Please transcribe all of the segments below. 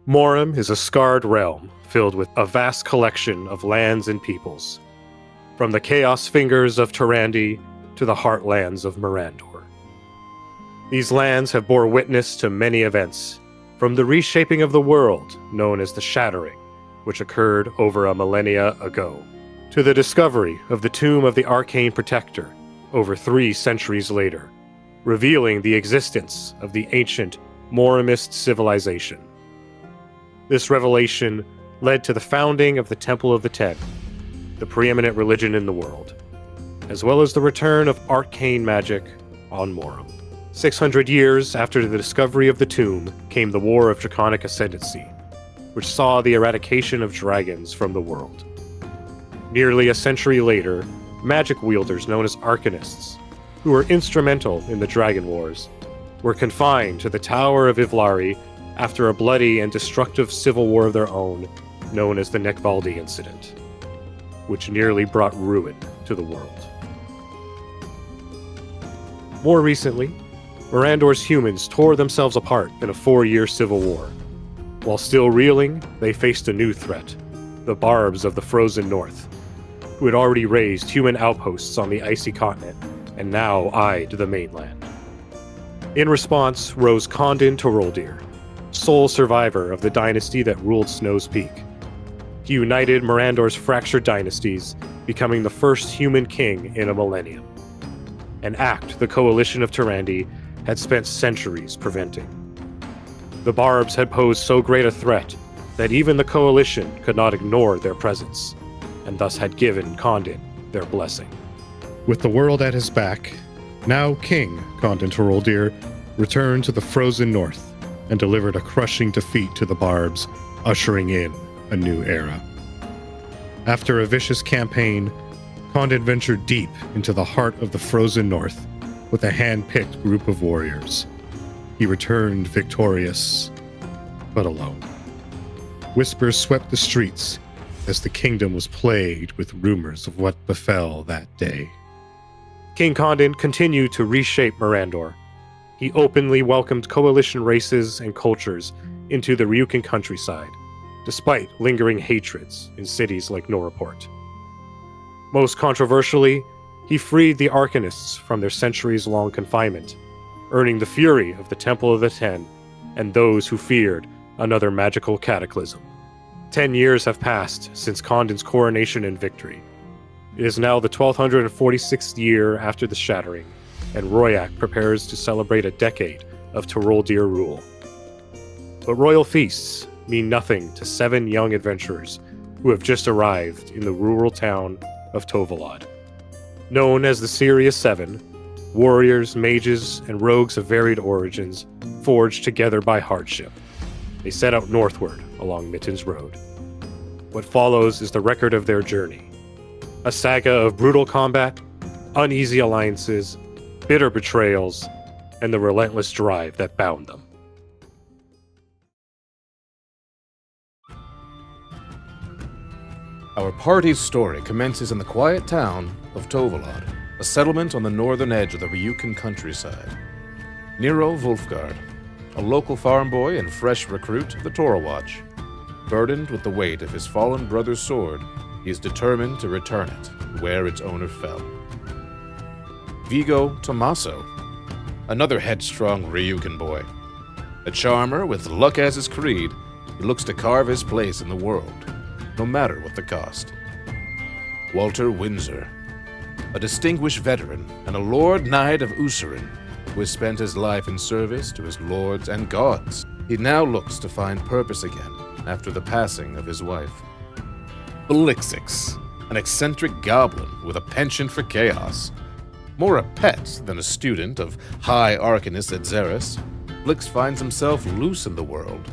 Maurum is a scarred realm filled with a vast collection of lands and peoples, from the chaos fingers of Tyrande to the heartlands of Mirandor. These lands have bore witness to many events, from the reshaping of the world known as the Shattering, which occurred over a millennia ago, to the discovery of the tomb of the Arcane Protector over 3 centuries later, revealing the existence of the ancient Maurumist civilization. This revelation led to the founding of the Temple of the Ten, the preeminent religion in the world, as well as the return of arcane magic on Maurum. 600 years after the discovery of the tomb came the War of Draconic Ascendancy, which saw the eradication of dragons from the world. Nearly a century later, magic wielders known as Arcanists, who were instrumental in the Dragon Wars, were confined to the Tower of Ivlari after a bloody and destructive civil war of their own, known as the Nekvaldi Incident, which nearly brought ruin to the world. More recently, Mirandor's humans tore themselves apart in a 4-year civil war. While still reeling, they faced a new threat, the Barbs of the Frozen North, who had already raised human outposts on the icy continent and now eyed the mainland. In response rose Condon Toroldir, sole survivor of the dynasty that ruled Snow's Peak. He united Mirandor's fractured dynasties, becoming the first human king in a millennium, an act the coalition of Tyrande had spent centuries preventing. The Barbs had posed so great a threat that even the coalition could not ignore their presence, and thus had given Condon their blessing. With the world at his back, now King Condon Toroldir returned to the frozen north and delivered a crushing defeat to the Barbs, ushering in a new era. After a vicious campaign, Condon ventured deep into the heart of the frozen north with a hand-picked group of warriors. He returned victorious, but alone. Whispers swept the streets as the kingdom was plagued with rumors of what befell that day. King Condon continued to reshape Mirandor. He openly welcomed coalition races and cultures into the Ryukan countryside, despite lingering hatreds in cities like Norreport. Most controversially, he freed the Arcanists from their centuries-long confinement, earning the fury of the Temple of the Ten and those who feared another magical cataclysm. 10 years have passed since Condon's coronation and victory. It is now the 1246th year after the Shattering, and Royak prepares to celebrate a decade of Toroldir rule. But royal feasts mean nothing to 7 young adventurers who have just arrived in the rural town of Tovolod. Known as the Serious Seven, warriors, mages, and rogues of varied origins forged together by hardship. They set out northward along Mitten's Road. What follows is the record of their journey, a saga of brutal combat, uneasy alliances, bitter betrayals, and the relentless drive that bound them. Our party's story commences in the quiet town of Tovolod, a settlement on the northern edge of the Ryukan countryside. Nero Wolfgard, a local farm boy and fresh recruit of the Torah Watch. Burdened with the weight of his fallen brother's sword, he is determined to return it where its owner fell. Vigo Tommaso, another headstrong Ryukan boy. A charmer with luck as his creed, he looks to carve his place in the world, no matter what the cost. Walter Windsor, a distinguished veteran and a Lord Knight of Usarin, who has spent his life in service to his lords and gods. He now looks to find purpose again after the passing of his wife. Belixix, an eccentric goblin with a penchant for chaos. More a pet than a student of high arcanists at Xeris, Blix finds himself loose in the world,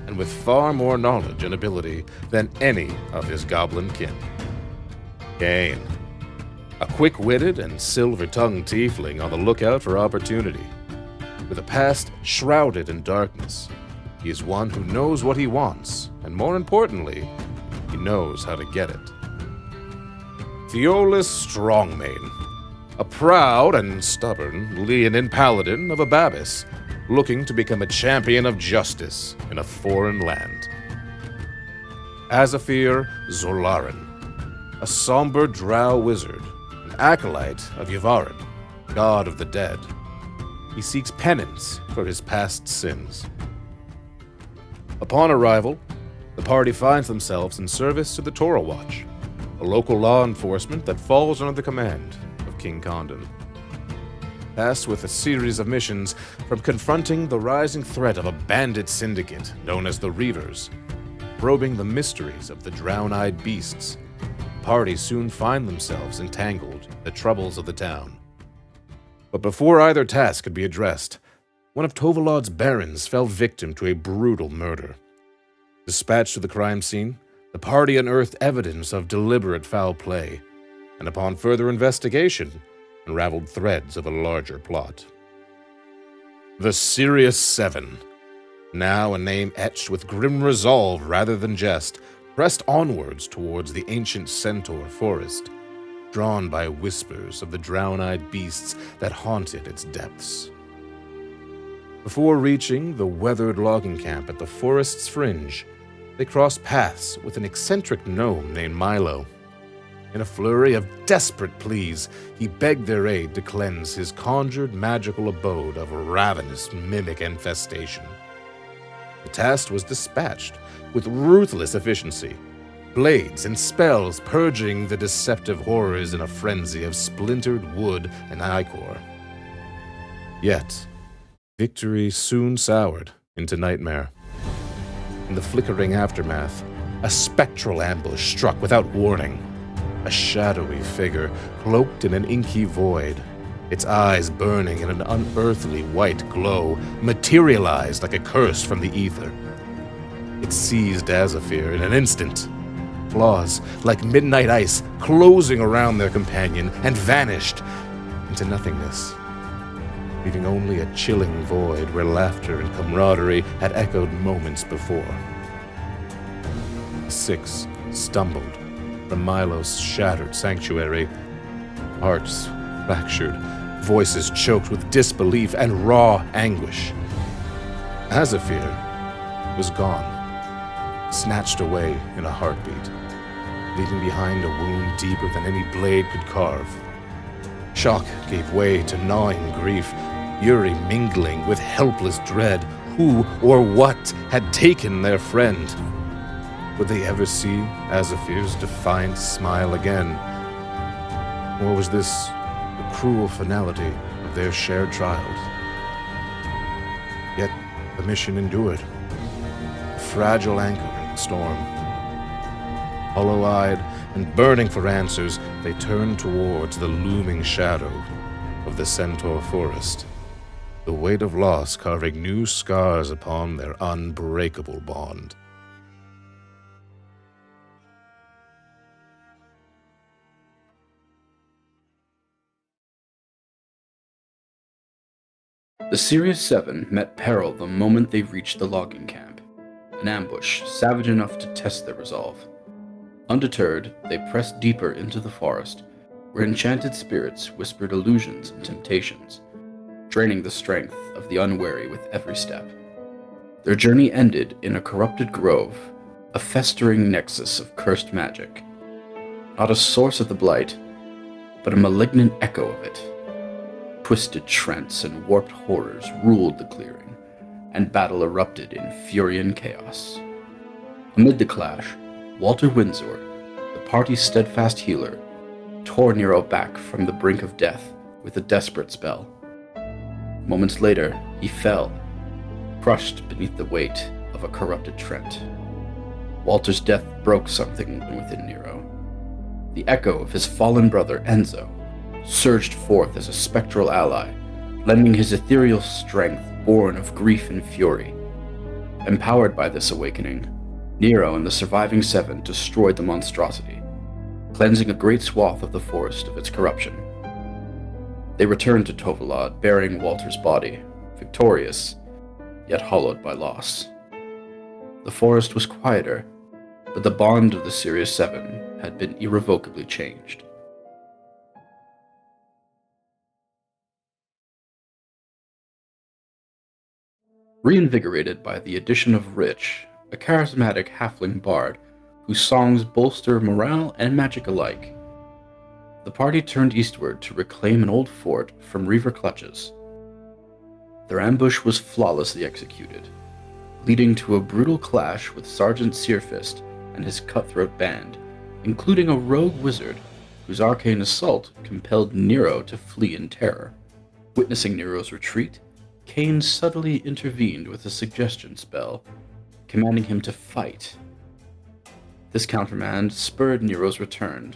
and with far more knowledge and ability than any of his goblin kin. Kane, a quick-witted and silver-tongued tiefling on the lookout for opportunity. With a past shrouded in darkness, he is one who knows what he wants, and more importantly, he knows how to get it. Theolis Strongmane, a proud and stubborn Leonin paladin of Ababis, looking to become a champion of justice in a foreign land. Azafir Zolaran, a somber drow wizard, an acolyte of Yavarin, god of the dead. He seeks penance for his past sins. Upon arrival, the party finds themselves in service to the Torah Watch, a local law enforcement that falls under the command of King Condon. Tasked with a series of missions, from confronting the rising threat of a bandit syndicate known as the Reavers, probing the mysteries of the drown-eyed beasts, the party soon find themselves entangled in the troubles of the town. But before either task could be addressed, one of Tovalad's barons fell victim to a brutal murder. Dispatched to the crime scene, the party unearthed evidence of deliberate foul play, and upon further investigation, unraveled threads of a larger plot. The Serious Seven, now a name etched with grim resolve rather than jest, pressed onwards towards the ancient centaur forest, drawn by whispers of the drown-eyed beasts that haunted its depths. Before reaching the weathered logging camp at the forest's fringe, they crossed paths with an eccentric gnome named Milo. In a flurry of desperate pleas, he begged their aid to cleanse his conjured magical abode of a ravenous mimic infestation. The task was dispatched with ruthless efficiency, blades and spells purging the deceptive horrors in a frenzy of splintered wood and ichor. Yet, victory soon soured into nightmare. In the flickering aftermath, a spectral ambush struck without warning. A shadowy figure, cloaked in an inky void, its eyes burning in an unearthly white glow, materialized like a curse from the ether. It seized Azafir in an instant, claws like midnight ice closing around their companion, and vanished into nothingness, leaving only a chilling void where laughter and camaraderie had echoed moments before. The six stumbled from Milo's shattered sanctuary, hearts fractured, voices choked with disbelief and raw anguish. Azafir was gone, snatched away in a heartbeat, leaving behind a wound deeper than any blade could carve. Shock gave way to gnawing grief, fury mingling with helpless dread. Who or what had taken their friend? Would they ever see Azafir's defiant smile again? Or was this the cruel finality of their shared trials? Yet the mission endured, a fragile anchor in the storm. Hollow-eyed and burning for answers, they turned towards the looming shadow of the Centaur Forest, the weight of loss carving new scars upon their unbreakable bond. The Serious Seven met peril the moment they reached the logging camp, an ambush savage enough to test their resolve. Undeterred, they pressed deeper into the forest, where enchanted spirits whispered illusions and temptations, draining the strength of the unwary with every step. Their journey ended in a corrupted grove, a festering nexus of cursed magic. Not a source of the blight, but a malignant echo of it. Twisted trents and warped horrors ruled the clearing, and battle erupted in fury and chaos. Amid the clash, Walter Windsor, the party's steadfast healer, tore Nero back from the brink of death with a desperate spell. Moments later, he fell, crushed beneath the weight of a corrupted Trent. Walter's death broke something within Nero. The echo of his fallen brother, Enzo, surged forth as a spectral ally, lending his ethereal strength born of grief and fury. Empowered by this awakening, Nero and the surviving seven destroyed the monstrosity, cleansing a great swath of the forest of its corruption. They returned to Tovalad bearing Walter's body, victorious, yet hollowed by loss. The forest was quieter, but the bond of the Serious Seven had been irrevocably changed. Reinvigorated by the addition of Rich, a charismatic halfling bard whose songs bolster morale and magic alike, the party turned eastward to reclaim an old fort from Reaver clutches. Their ambush was flawlessly executed, leading to a brutal clash with Sergeant Searfist and his cutthroat band, including a rogue wizard whose arcane assault compelled Nero to flee in terror. Witnessing Nero's retreat, Cain subtly intervened with a suggestion spell, commanding him to fight. This countermand spurred Nero's return,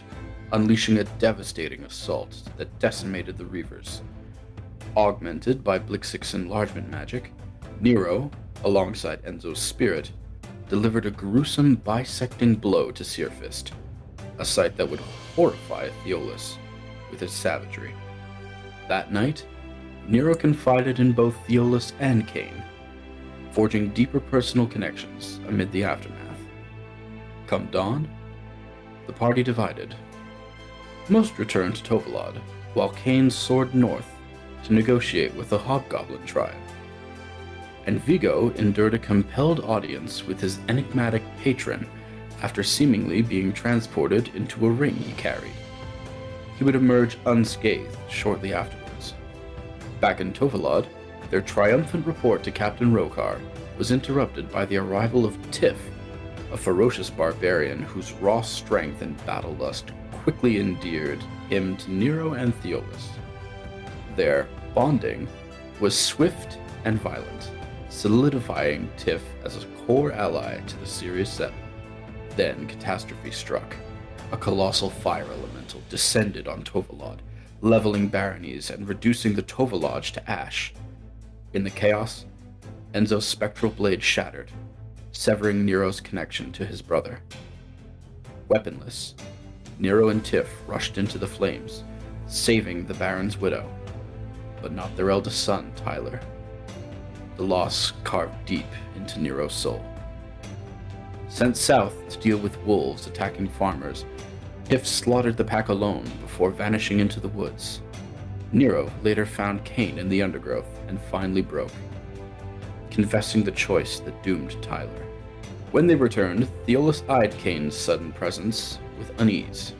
unleashing a devastating assault that decimated the Reavers. Augmented by Blixix's enlargement magic, Nero, alongside Enzo's spirit, delivered a gruesome bisecting blow to Searfist, a sight that would horrify Theolis with its savagery. That night, Nero confided in both Theolis and Cain, forging deeper personal connections amid the aftermath. Come dawn, the party divided. Most returned to Tovalod, while Cain soared north to negotiate with the Hobgoblin tribe. And Vigo endured a compelled audience with his enigmatic patron after seemingly being transported into a ring he carried. He would emerge unscathed shortly afterwards. Back in Tovalod, their triumphant report to Captain Rokar was interrupted by the arrival of Tiff, a ferocious barbarian whose raw strength and battle lust quickly endeared him to Nero and Theolis. Their bonding was swift and violent, solidifying Tiff as a core ally to the Serious Seven. Then catastrophe struck. A colossal fire elemental descended on Tovalod, leveling baronies and reducing the Tovalodge to ash. In the chaos, Enzo's spectral blade shattered, severing Nero's connection to his brother. Weaponless, Nero and Tiff rushed into the flames, saving the Baron's widow, but not their eldest son, Tyler. The loss carved deep into Nero's soul. Sent south to deal with wolves attacking farmers, Tiff slaughtered the pack alone before vanishing into the woods. Nero later found Cain in the undergrowth and finally broke, confessing the choice that doomed Tyler. When they returned, Theolis eyed Cain's sudden presence with unease.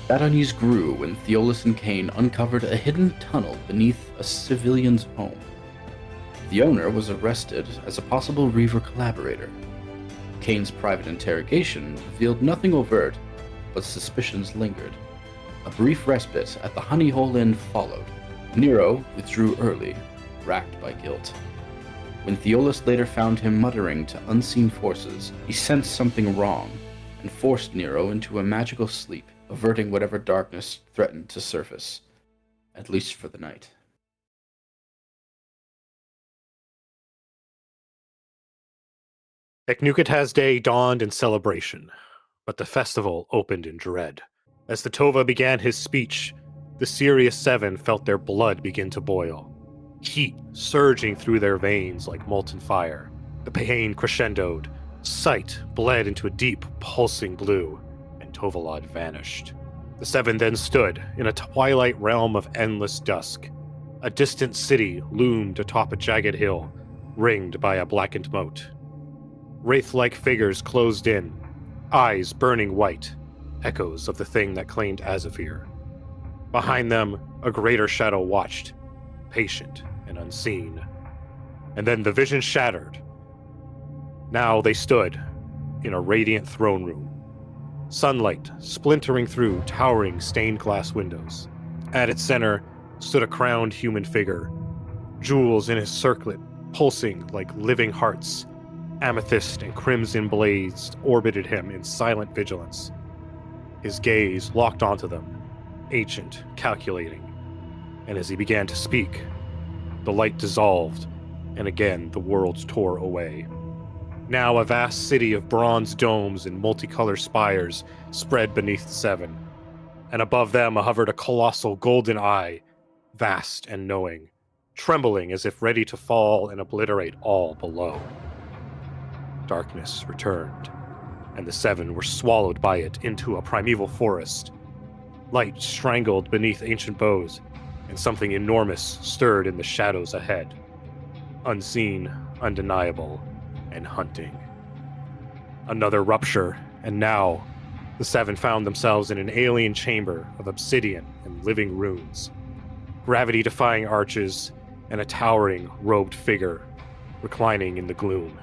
That unease grew when Theolis and Cain uncovered a hidden tunnel beneath a civilian's home. The owner was arrested as a possible Reaver collaborator. Cain's private interrogation revealed nothing overt, but suspicions lingered. A brief respite at the Honey Hole Inn followed. Nero withdrew early, racked by guilt. When Theolis later found him muttering to unseen forces, he sensed something wrong and forced Nero into a magical sleep, averting whatever darkness threatened to surface, at least for the night. Eknukataz Day dawned in celebration, but the festival opened in dread. As the Tova began his speech, the Serious Seven felt their blood begin to boil, heat surging through their veins like molten fire. The pain crescendoed, sight bled into a deep, pulsing blue, and Tovalod vanished. The Seven then stood in a twilight realm of endless dusk. A distant city loomed atop a jagged hill, ringed by a blackened moat. Wraith-like figures closed in, eyes burning white, echoes of the thing that claimed Azafir. Behind them, a greater shadow watched, patient and unseen. And then the vision shattered. Now they stood in a radiant throne room, sunlight splintering through towering stained glass windows. At its center stood a crowned human figure, jewels in his circlet pulsing like living hearts. Amethyst and crimson blades orbited him in silent vigilance. His gaze locked onto them, ancient, calculating. And as he began to speak, the light dissolved, and again the worlds tore away. Now a vast city of bronze domes and multicolored spires spread beneath the Seven, and above them hovered a colossal golden eye, vast and knowing, trembling as if ready to fall and obliterate all below. Darkness returned, and the Seven were swallowed by it into a primeval forest. Light strangled beneath ancient boughs, and something enormous stirred in the shadows ahead. Unseen, undeniable, and hunting. Another rupture, and now the seven found themselves in an alien chamber of obsidian and living runes, gravity-defying arches, and a towering, robed figure reclining in the gloom.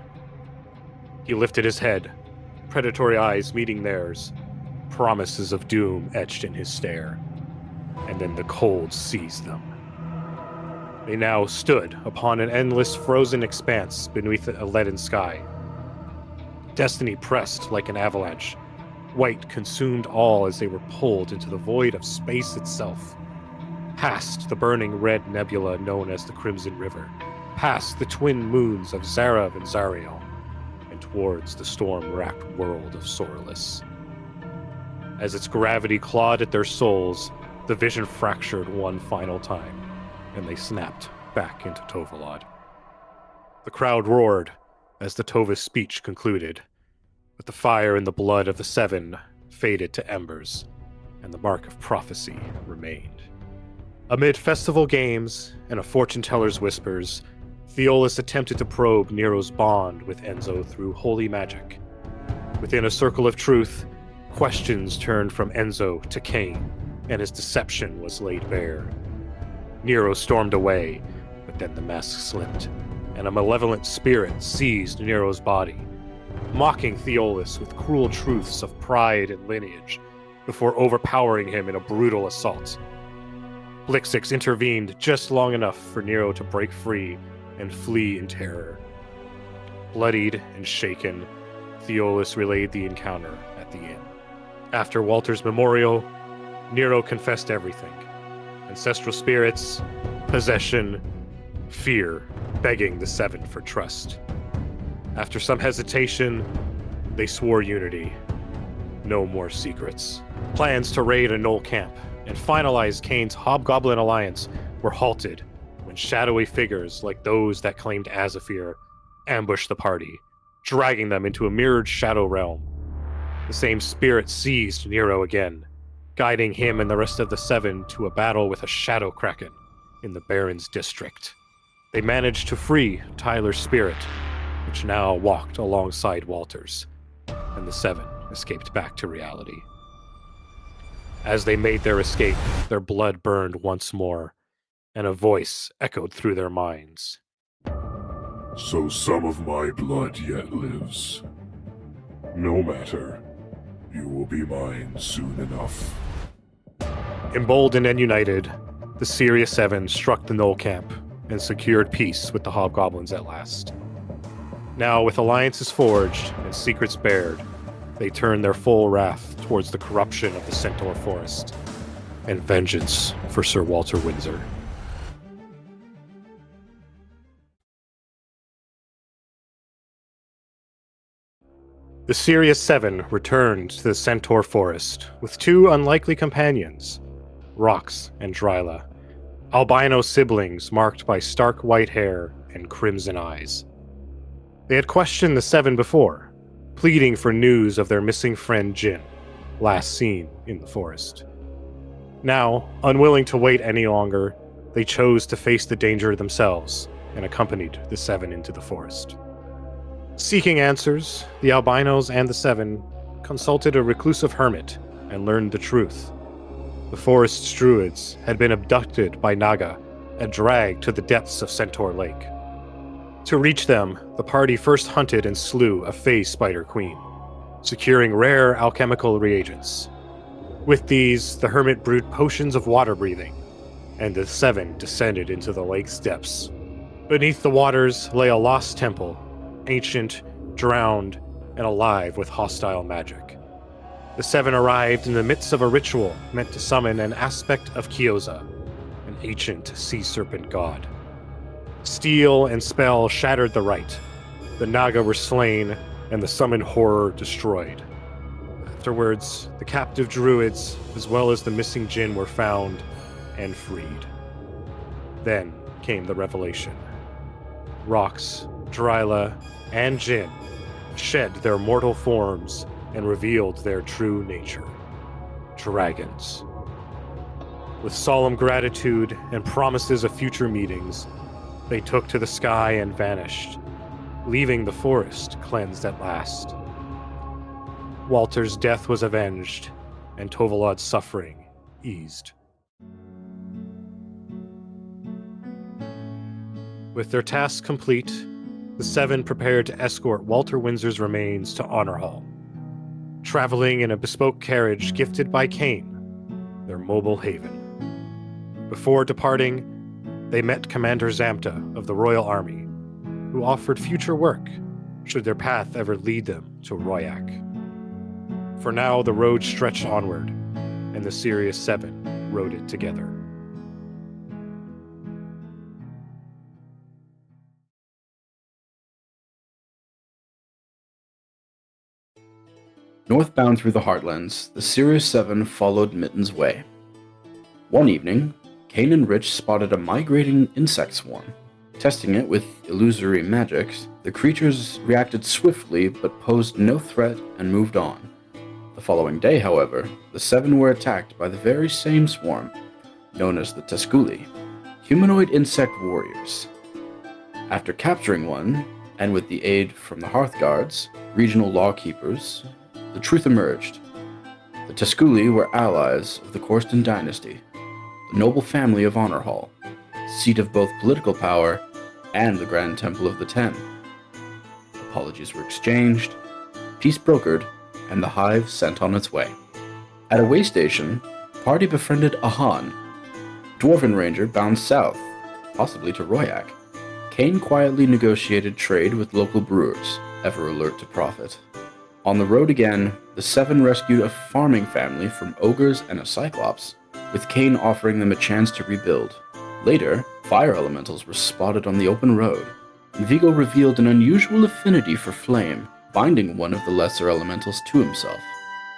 He lifted his head, predatory eyes meeting theirs, promises of doom etched in his stare, and then the cold seized them. They now stood upon an endless frozen expanse beneath a leaden sky. Destiny pressed like an avalanche. White consumed all as they were pulled into the void of space itself. Past the burning red nebula known as the Crimson River, past the twin moons of Zarav and Zariel, and towards the storm-racked world of Sorreless. As its gravity clawed at their souls, the vision fractured one final time, and they snapped back into Tovalod. The crowd roared as the Tova's speech concluded, but the fire and the blood of the seven faded to embers, and the mark of prophecy remained. Amid festival games and a fortune-teller's whispers, Theolis attempted to probe Nero's bond with Enzo through holy magic. Within a circle of truth, questions turned from Enzo to Cain, and his deception was laid bare. Nero stormed away, but then the mask slipped, and a malevolent spirit seized Nero's body, mocking Theolis with cruel truths of pride and lineage, before overpowering him in a brutal assault. Blixix intervened just long enough for Nero to break free and flee in terror. Bloodied and shaken, Theolis relayed the encounter at the inn. After Walter's memorial, Nero confessed everything. Ancestral spirits, possession, fear, begging the seven for trust. After some hesitation, they swore unity. No more secrets. Plans to raid a Knoll camp and finalize Cain's Hobgoblin alliance were halted when shadowy figures like those that claimed Azafir ambushed the party, dragging them into a mirrored shadow realm. The same spirit seized Nero again, guiding him and the rest of the seven to a battle with a shadow kraken in the Baron's district. They managed to free Tyler's spirit, which now walked alongside Walter's, and the seven escaped back to reality. As they made their escape, their blood burned once more, and a voice echoed through their minds. So some of my blood yet lives. No matter. You will be mine soon enough. Emboldened and united, the Serious Seven struck the Knoll camp and secured peace with the Hobgoblins at last. Now, with alliances forged and secrets bared, they turned their full wrath towards the corruption of the Centaur Forest and vengeance for Sir Walter Windsor. The Serious Seven returned to the Centaur Forest with two unlikely companions, Rox and Dryla, albino siblings marked by stark white hair and crimson eyes. They had questioned the seven before, pleading for news of their missing friend Jin, last seen in the forest. Now, unwilling to wait any longer, they chose to face the danger themselves and accompanied the seven into the forest. Seeking answers, the albinos and the seven consulted a reclusive hermit and learned the truth. The forest's druids had been abducted by Naga and dragged to the depths of Centaur Lake. To reach them, the party first hunted and slew a Fey Spider Queen, securing rare alchemical reagents. With these, the hermit brewed potions of water breathing, and the seven descended into the lake's depths. Beneath the waters lay a lost temple, ancient, drowned, and alive with hostile magic. The seven arrived in the midst of a ritual meant to summon an aspect of Kyoza, an ancient sea serpent god. Steel and spell shattered the rite. The Naga were slain, and the summoned horror destroyed. Afterwards, the captive druids, as well as the missing Jinn, were found and freed. Then came the revelation. Rox, Dryla, and Jinn shed their mortal forms and revealed their true nature. Dragons. With solemn gratitude and promises of future meetings, they took to the sky and vanished, leaving the forest cleansed at last. Walter's death was avenged, and Tovolad's suffering eased. With their task complete, the seven prepared to escort Walter Windsor's remains to Honor Hall, traveling in a bespoke carriage gifted by Cain, their mobile haven. Before departing, they met Commander Zamta of the Royal Army, who offered future work should their path ever lead them to Royak. For now, the road stretched onward, and the Sirius Seven rode it together. Northbound through the Heartlands, the Sirius Seven followed Mitten's way. One evening, Kane and Rich spotted a migrating insect swarm. Testing it with illusory magics, the creatures reacted swiftly but posed no threat and moved on. The following day, however, the seven were attacked by the very same swarm, known as the Tusculi, humanoid insect warriors. After capturing one, and with the aid from the Hearthguards, regional lawkeepers, the truth emerged. The Tusculi were allies of the Corsten dynasty, the noble family of Honor Hall, seat of both political power and the Grand Temple of the Ten. Apologies were exchanged, peace brokered, and the hive sent on its way. At a way station, party befriended Ahan, dwarven ranger bound south, possibly to Royak. Kane quietly negotiated trade with local brewers, ever alert to profit. On the road again, the seven rescued a farming family from ogres and a cyclops, with Kane offering them a chance to rebuild. Later, fire elementals were spotted on the open road, and Vigo revealed an unusual affinity for flame, binding one of the lesser elementals to himself.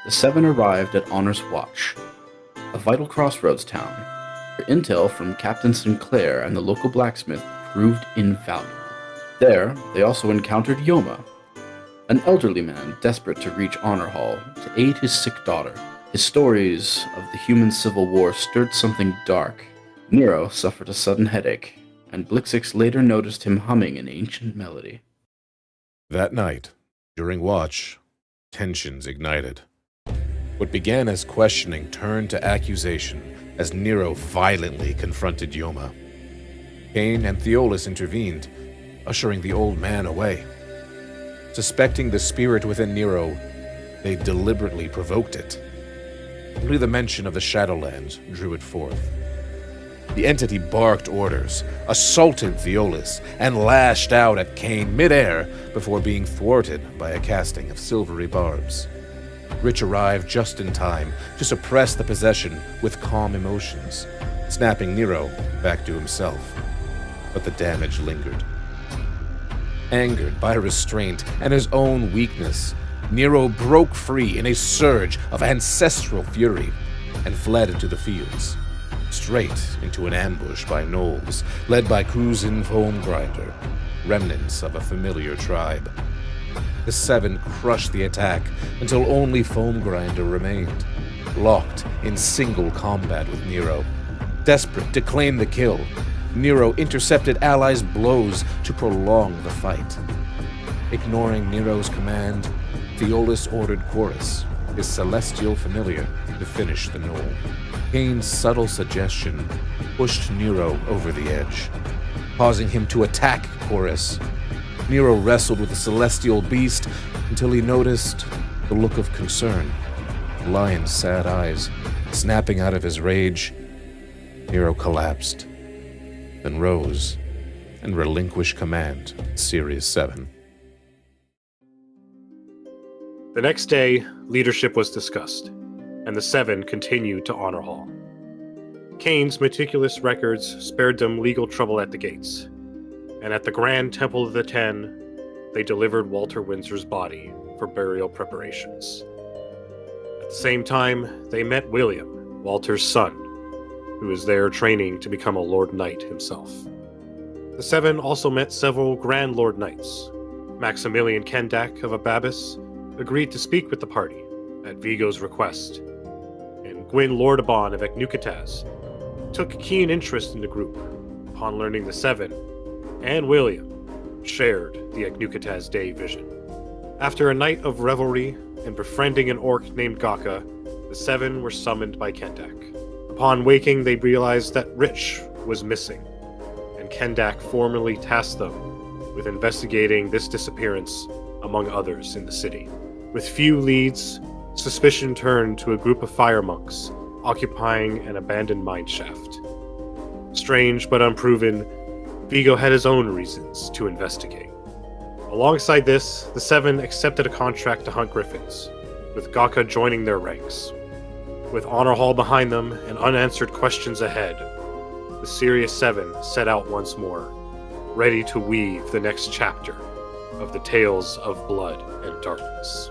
The seven arrived at Honor's Watch, a vital crossroads town, where intel from Captain Sinclair and the local blacksmith proved invaluable. There, they also encountered Yoma, an elderly man desperate to reach Honor Hall to aid his sick daughter. His stories of the human civil war stirred something dark. Nero suffered a sudden headache, and Blixix later noticed him humming an ancient melody. That night, during watch, tensions ignited. What began as questioning turned to accusation as Nero violently confronted Yoma. Cain and Theolis intervened, ushering the old man away. Suspecting the spirit within Nero, they deliberately provoked it. Only the mention of the Shadowlands drew it forth. The entity barked orders, assaulted Theolis, and lashed out at Cain midair before being thwarted by a casting of silvery barbs. Rich arrived just in time to suppress the possession with calm emotions, snapping Nero back to himself. But the damage lingered. Angered by restraint and his own weakness, Nero broke free in a surge of ancestral fury and fled into the fields, straight into an ambush by gnolls, led by Kuzin Homegrinder, remnants of a familiar tribe. The seven crushed the attack until only Foamgrinder remained, locked in single combat with Nero. Desperate to claim the kill, Nero intercepted allies' blows to prolong the fight. Ignoring Nero's command, Theolis ordered Chorus, his celestial familiar, to finish the gnoll. Cain's subtle suggestion pushed Nero over the edge, causing him to attack Chorus. Nero wrestled with the celestial beast until he noticed the look of concern, the lion's sad eyes. Snapping out of his rage, Nero collapsed, then rose and relinquished command of Sirius 7. The next day, leadership was discussed, and the seven continued to Honor Hall. Cain's meticulous records spared them legal trouble at the gates, and at the Grand Temple of the Ten, they delivered Walter Windsor's body for burial preparations. At the same time, they met William, Walter's son, who was there training to become a Lord Knight himself. The seven also met several Grand Lord Knights. Maximilian Kendak of Ababis agreed to speak with the party at Vigo's request, and Gwyn Lordabon of Eknukataz took a keen interest in the group upon learning the seven and William shared the Eknukataz Day vision. After a night of revelry and befriending an orc named Gaka, the seven were summoned by Kendak. Upon waking, they realized that Rich was missing, and Kendak formally tasked them with investigating this disappearance among others in the city. With few leads, suspicion turned to a group of fire monks occupying an abandoned mine shaft. Strange but unproven, Vigo had his own reasons to investigate. Alongside this, the seven accepted a contract to hunt griffins, with Gaka joining their ranks. With Honor Hall behind them and unanswered questions ahead, the Serious Seven set out once more, ready to weave the next chapter of the tales of blood and darkness.